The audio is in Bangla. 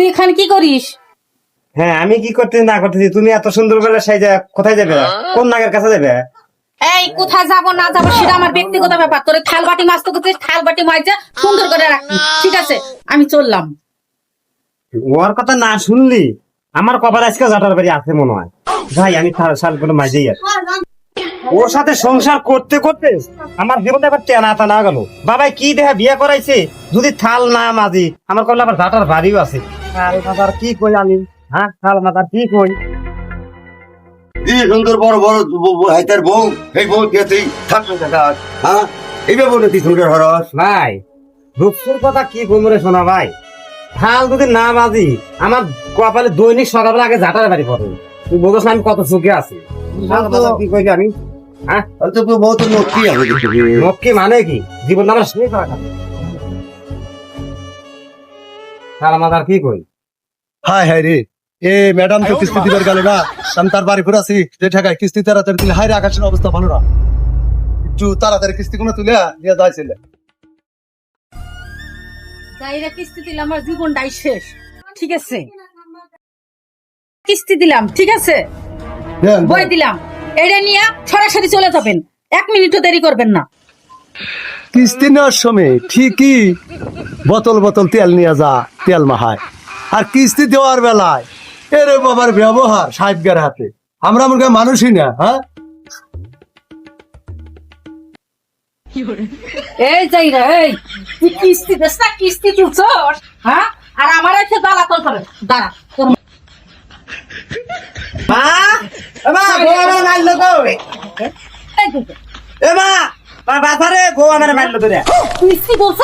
তুই এখানে কি করিস? হ্যাঁ আমি কি করতেছি না করতেছি, তুমি এত সুন্দর বেলা সাইজা কোথায় যাবে, কোন নাগের কাছে যাবে? এই কোথায় যাবো না যাবো সেটা আমার ব্যক্তিগত ব্যাপার। তোর থাল বাটি মাছতে করছিস, থাল বাটি মাইজা সুন্দর করে রাখবি, ঠিক আছে? আমি চললাম। ওর কথা না শুনলি আমার কপাল আজকে জাটার বাড়ি আছে মনে হয়। ভাই আমি শাল করে মাঝেই আর ওর সাথে সংসার করতে করতে আমার জীবনে আবার টেনা টানা গেল। বাবাই কি দেখা বিয়ে করাইছে, যদি থাল না মাঝি আমার কপালে আবার জাটার বাড়িও আছে। থাল মাথার কি কই আমি, হ্যাঁ থাল মাথার কি কই। কি সুন্দর বড় বড় হাইতার বউ, এই বউ দিয়ে তুই থাকতো দেখা, হ্যাঁ এইভাবে নাকি সুন্দর হরস। ভাই দুঃখের কথা কি বলবো রে শোনা ভাই, থাল যদি না বাজি আমার কপালে দৈনিক সকালবেলা আগে জাটার বাড়ি পড়ে। তুই বলছ আমি কত সুখে আছি, কি কইবি আমি, হ্যাঁ তো বউ তো নক্কি হবে মক্কি মানে কি জীবন আমার শেষ করা খাবে। থাল মাথার কি কই। হাই হাই রে, এ ম্যাডাম তো কিস্তি দিবার গেল না, আমি তার বাড়ি ঘুরাছি যে ঠেকায় কিস্তি তাড়াতাড়ি তুলে। হাই রে, আকাশের অবস্থা ভালো না, একটু তাড়াতাড়ি কিস্তি কোনো তুলে নিয়ে যাইছিল। যাইরা কিস্তি দিলাম, আমার জীবনটাই শেষ, ঠিক আছে? কিস্তি দিলাম, ঠিক আছে, বই দিলাম, এটা নিয়ে সরাসরি চলে যাবেন, 1 মিনিটও দেরি করবেন না। কিস্তি নেওয়ার সময় ঠিকই বোতল বোতল তেল নিয়ে যা, তেল মাহায়। আর কিস্তি দেওয়ার বেলায় এরে বাবার ব্যবহার সাহেবগার হাতে, আমরা মনে করি মানুষই না। হ্যাঁ এই যাইরা, এই তুই কিস্তি দিস না, কিস্তি তুলছ, হ্যাঁ? আর আমার এসে জ্বালাতন করে, দাঁড়া তোর মা মা বউ আমার মারলো গো, এই দেখো, এ মা বাজারে বউ আমার মারলো তোরে। কিস্তি বলছ